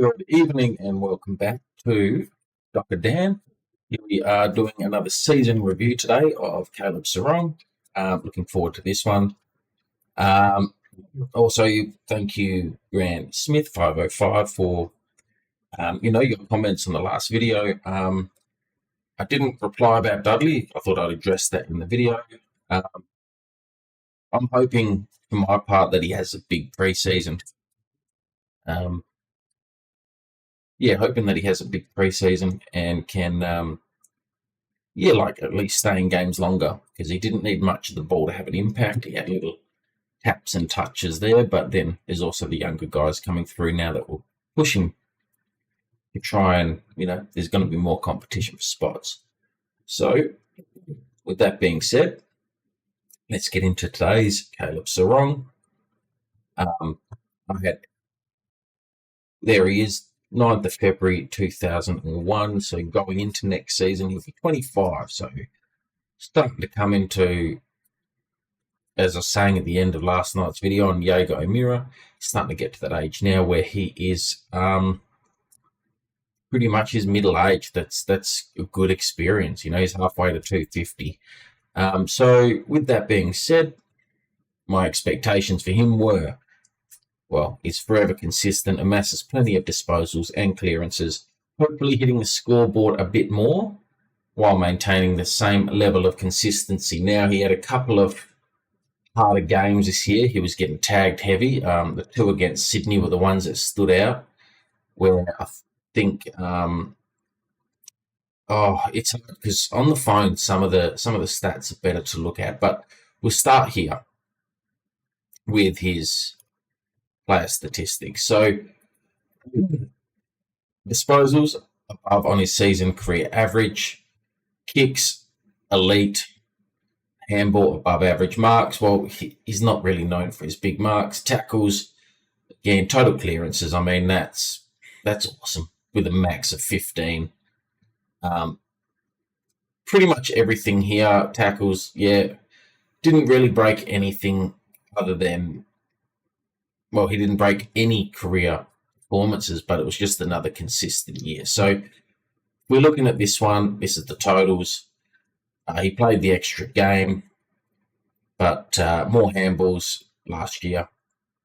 Good evening and welcome back to Dr. Dan. Here we are doing another season review today of Caleb Serong. Looking forward to this one. Also, thank you, Grant Smith 505 for your comments on the last video. I didn't reply about Dudley. I thought I'd address that in the video. I'm hoping, for my part, that he has a big pre-season. Hoping that he has a big pre-season and can, at least stay in games longer, because he didn't need much of the ball to have an impact. He had little taps and touches there, but then there's also the younger guys coming through now that will push him to try and, there's going to be more competition for spots. So, with that being said, let's get into today's Caleb Serong. There he is, 9th of February 2001. So going into next season, he'll be 25. So starting to come into, as I was saying at the end of last night's video on Jaeger O'Meara, starting to get to that age now where he is pretty much his middle age. That's a good experience. He's halfway to 250. So with that being said, my expectations for him were, he's forever consistent, amasses plenty of disposals and clearances, hopefully hitting the scoreboard a bit more while maintaining the same level of consistency. Now, he had a couple of harder games this year. He was getting tagged heavy. The two against Sydney were the ones that stood out, where I think it's hard because on the phone some of the stats are better to look at. But we'll start here with his player statistics. So disposals above on his season career average, kicks elite, handball above average, marks, he's not really known for his big marks, tackles, again, total clearances, that's awesome, with a max of 15. Pretty much everything here, tackles, didn't really break anything other than, he didn't break any career performances, but it was just another consistent year. So we're looking at this one. This is the totals. He played the extra game, but more handballs last year,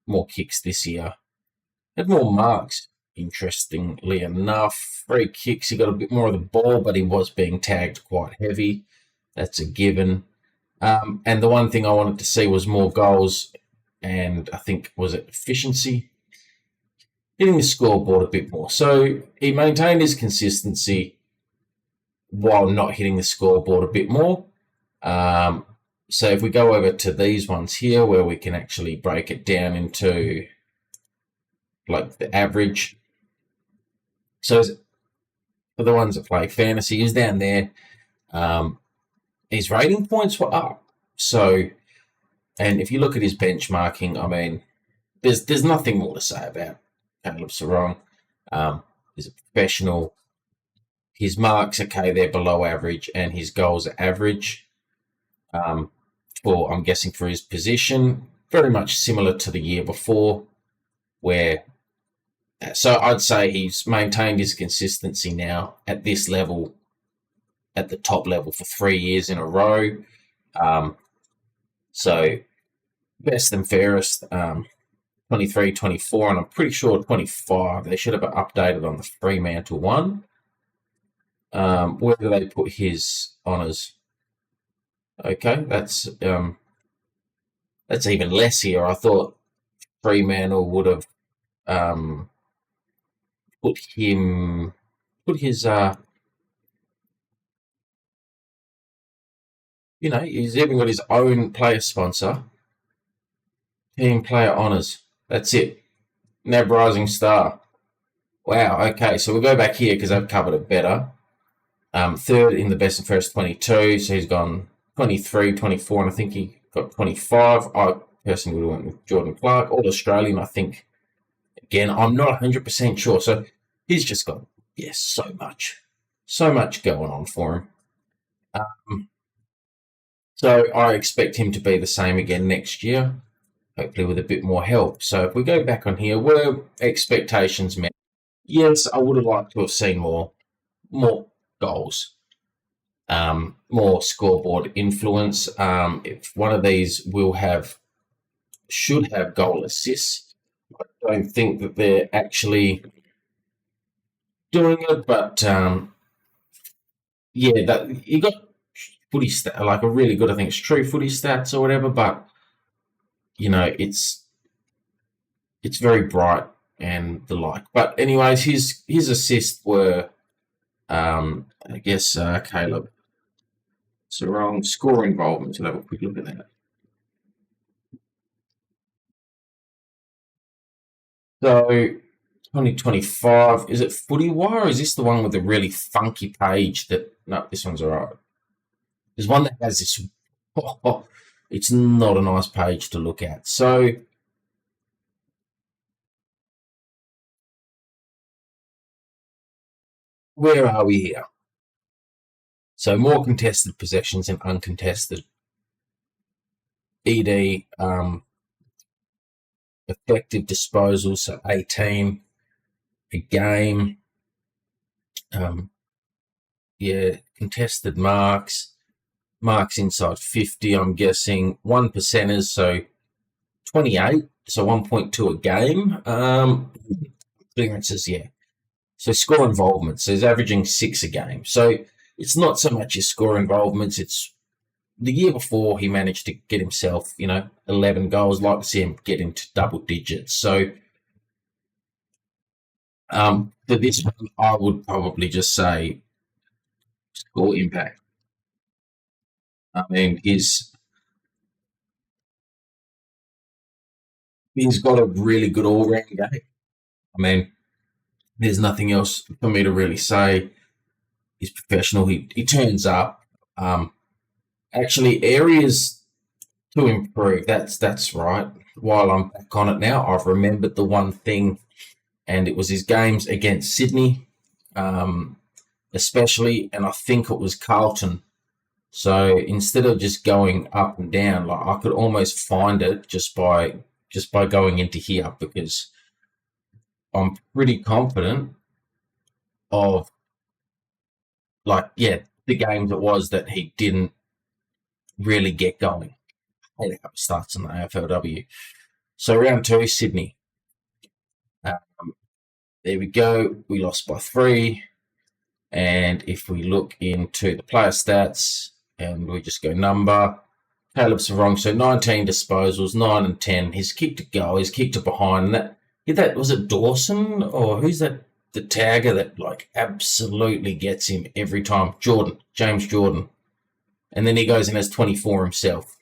more kicks this year. Had more marks, interestingly enough. Free kicks, he got a bit more of the ball, but he was being tagged quite heavy. That's a given. And the one thing I wanted to see was more goals, and I think, was it efficiency? Hitting the scoreboard a bit more. So he maintained his consistency while not hitting the scoreboard a bit more. So if we go over to these ones here, where we can actually break it down into the average. So for the ones that play fantasy, is down there. His rating points were up. So, and if you look at his benchmarking, there's nothing more to say about Caleb Serong. He's a professional. His marks, they're below average, and his goals are average. I'm guessing for his position, very much similar to the year before, so I'd say he's maintained his consistency now at this level, at the top level, for 3 years in a row. So best and fairest, 23, 24, and I'm pretty sure 25. They should have updated on the Fremantle one. Where do they put his honours? Okay, that's even less here. I thought Fremantle would have put his he's even got his own player sponsor, team player honours. That's it. NAB Rising Star. Wow, okay, so we'll go back here because I've covered it better. Third in the best and first 22, so he's gone 23, 24, and I think he got 25. I personally would have went with Jordan Clark. All Australian, I think. Again, I'm not 100% sure. So he's just got, so much going on for him. So I expect him to be the same again next year, hopefully with a bit more help. So if we go back on here, were expectations met? Yes, I would have liked to have seen more goals, more scoreboard influence. If one of these should have goal assists, I don't think that they're actually doing it, but yeah, that you got footy stat like a really good. I think it's true footy stats or whatever, but it's very bright and the like. But anyways, his assists were, I guess, Caleb Serong score involvement. We'll have a quick look at that. So 2025, is it Footy Wire or is this the one with the really funky page that, no, this one's all right. There's one that has this, it's not a nice page to look at. So where are we here? So more contested possessions and uncontested. ED, effective disposals, so 18 a game. Yeah, contested marks inside 50, I'm guessing. 1%ers, so 28, so 1.2 a game. Clearances, yeah. So score involvements, so he's averaging 6 a game. So it's not so much his score involvements, it's the year before he managed to get himself, 11 goals. Like to see him get into double digits. So for this one, I would probably just say score impact. I mean, he's got a really good all round game. I mean, there's nothing else for me to really say. He's professional. He turns up. Actually, areas to improve. That's right. While I'm back on it now, I've remembered the one thing, and it was his games against Sydney, especially, and I think it was Carlton. So instead of just going up and down, like I could almost find it just by going into here because I'm pretty confident of the games it was that he didn't really get going. I hate how it starts in the AFLW. So round two, Sydney. There we go. We lost by 3. And if we look into the player stats and we just go number, Caleb Serong, so 19 disposals, 9 and 10. He's kicked a goal, he's kicked it behind. That was it Dawson or who's that? The tagger that like absolutely gets him every time. James Jordan. And then he goes and has 24 himself.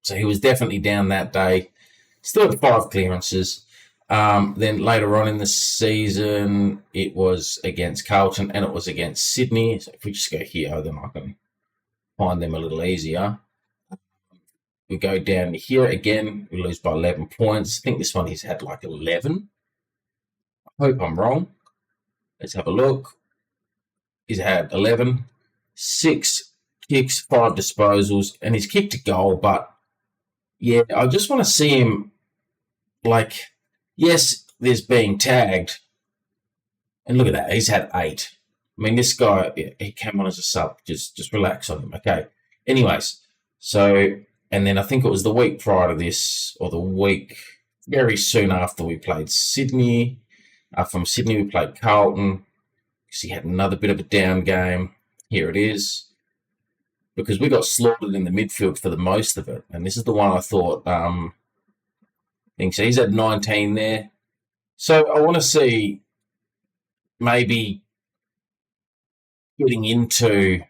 So he was definitely down that day. Still had 5 clearances. Then later on in the season, it was against Carlton and it was against Sydney. So if we just go here, then I can find them a little easier. We go down here again. We lose by 11 points. I think this one he's had like 11. I hope I'm wrong. Let's have a look. He's had 11, 6 kicks, 5 disposals, and he's kicked a goal. But yeah, I just want to see him like, yes, there's being tagged. And look at that. He's had 8. I mean, this guy, he came on as a sub. Just relax on him. Okay. Anyways, so, and then I think it was the week prior to this, or the week very soon after we played Sydney. From Sydney, we played Carlton because he had another bit of a down game. Here it is. Because we got slaughtered in the midfield for the most of it. And this is the one I thought, so he's had 19 there. So I want to see maybe getting into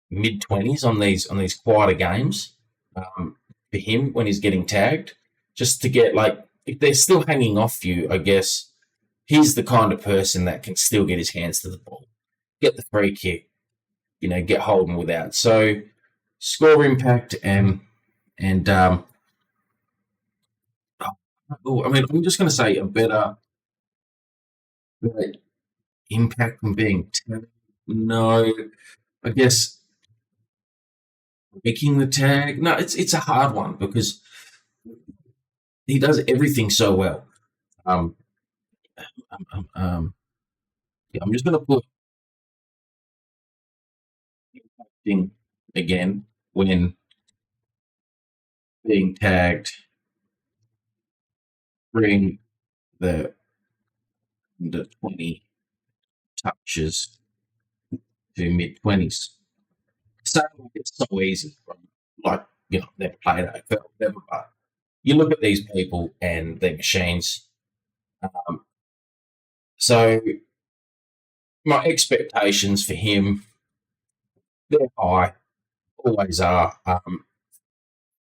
mid-20s on these quieter games for him when he's getting tagged, just to get like, if they're still hanging off you, I guess he's the kind of person that can still get his hands to the ball, get the free kick, get Holden without. So score impact and I mean, I'm just going to say a better impact from being 10. No, I guess making the tag. No, it's a hard one because he does everything so well. Yeah, I'm just going to put in again when being tagged, bring the 20 touches to mid 20s. So it's so easy from like they've played AFL, whatever, but you look at these people and their machines. Um, so my expectations for him, they're high, always are.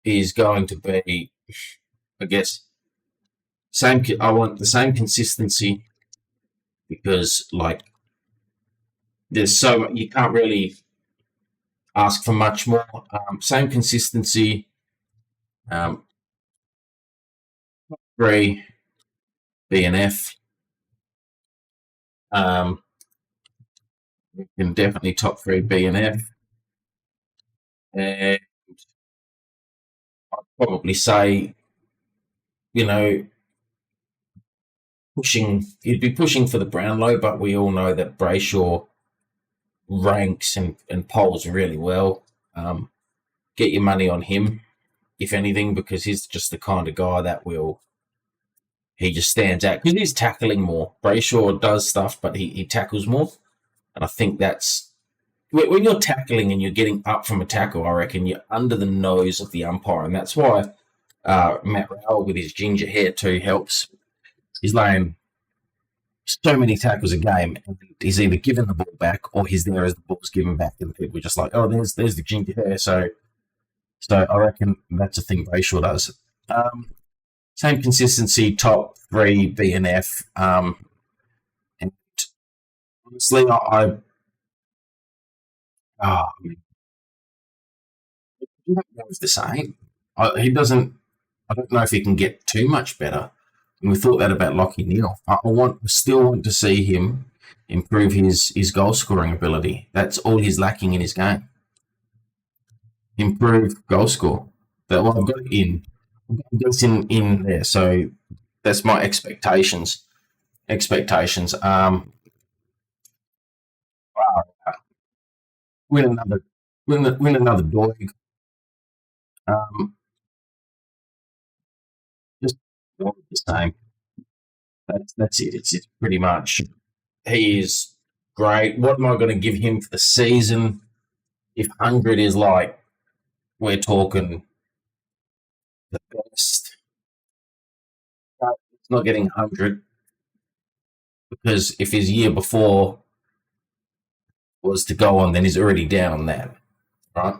Is going to be, I guess, same. I want the same consistency because like there's so much, you can't really ask for much more. Same consistency. Um, Free BNF. We can definitely top three BNF. And I'd probably say, you know, he'd be pushing for the Brownlow, but we all know that Brayshaw ranks and polls really well. Get your money on him, if anything, because he's just the kind of guy that he just stands out because he's tackling more. Brayshaw does stuff, but he tackles more. And I think that's when you're tackling and you're getting up from a tackle, I reckon you're under the nose of the umpire. And that's why Matt Rowell with his ginger hair too helps. He's laying so many tackles a game, and he's either giving the ball back or he's there as the ball's given back, and people are just like, "Oh, there's the ginger hair." So I reckon that's a thing Brayshaw does. Same consistency, top three BNF. And honestly, I it's the same. He doesn't. I don't know if he can get too much better. And we thought that about Lockie Neal. I still want to see him improve his goal scoring ability. That's all he's lacking in his game. Improve goal score. I've got it in. That's in there. So that's my expectations. Win another Doig. Just the same. That's it. It's pretty much. He is great. What am I going to give him for the season? If 100 is like, we're talking the best. But it's not getting 100 because if his year before was to go on, then he's already down on that, right?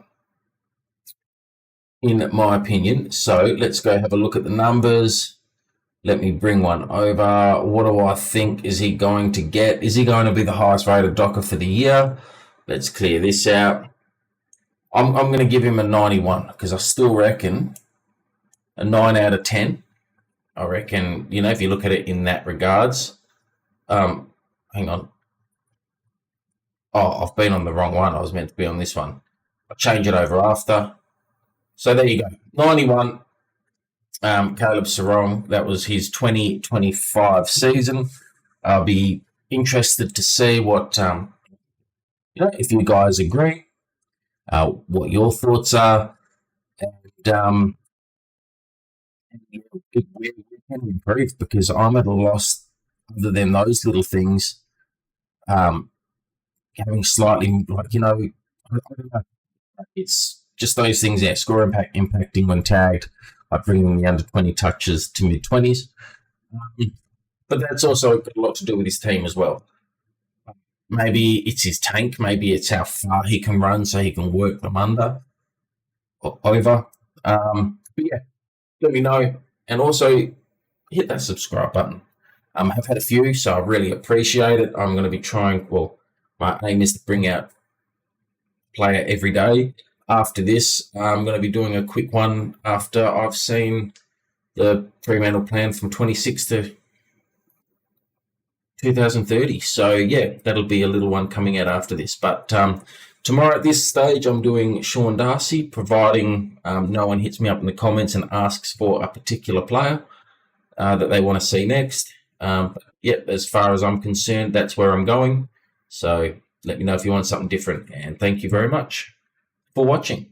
In my opinion. So let's go have a look at the numbers. Let me bring one over. What do I think is he going to get? Is he going to be the highest rated Docker for the year? Let's clear this out. I'm going to give him a 91 because I still reckon a 9 out of 10. I reckon, if you look at it in that regards. Hang on. Oh, I've been on the wrong one. I was meant to be on this one. I'll change it over after. So there you go. 91. Caleb Serong, that was his 2025 season. I'll be interested to see what, if you guys agree, what your thoughts are, and where we can improve, because I'm at a loss other than those little things, having slightly, I don't know, it's just those things, score impacting when tagged, like bringing the under 20 touches to mid 20s. But that's also got a lot to do with his team as well. Maybe it's his tank, maybe it's how far he can run so he can work them under or over. But yeah, let me know. And also hit that subscribe button. I've had a few, so I really appreciate it. I'm going to be trying, my aim is to bring out player every day. After this, I'm going to be doing a quick one after I've seen the Fremantle plan from 26 to 2030. So, yeah, that'll be a little one coming out after this. But tomorrow at this stage, I'm doing Sean Darcy, providing no one hits me up in the comments and asks for a particular player that they want to see next. yep, as far as I'm concerned, that's where I'm going. So let me know if you want something different. And thank you very much for watching.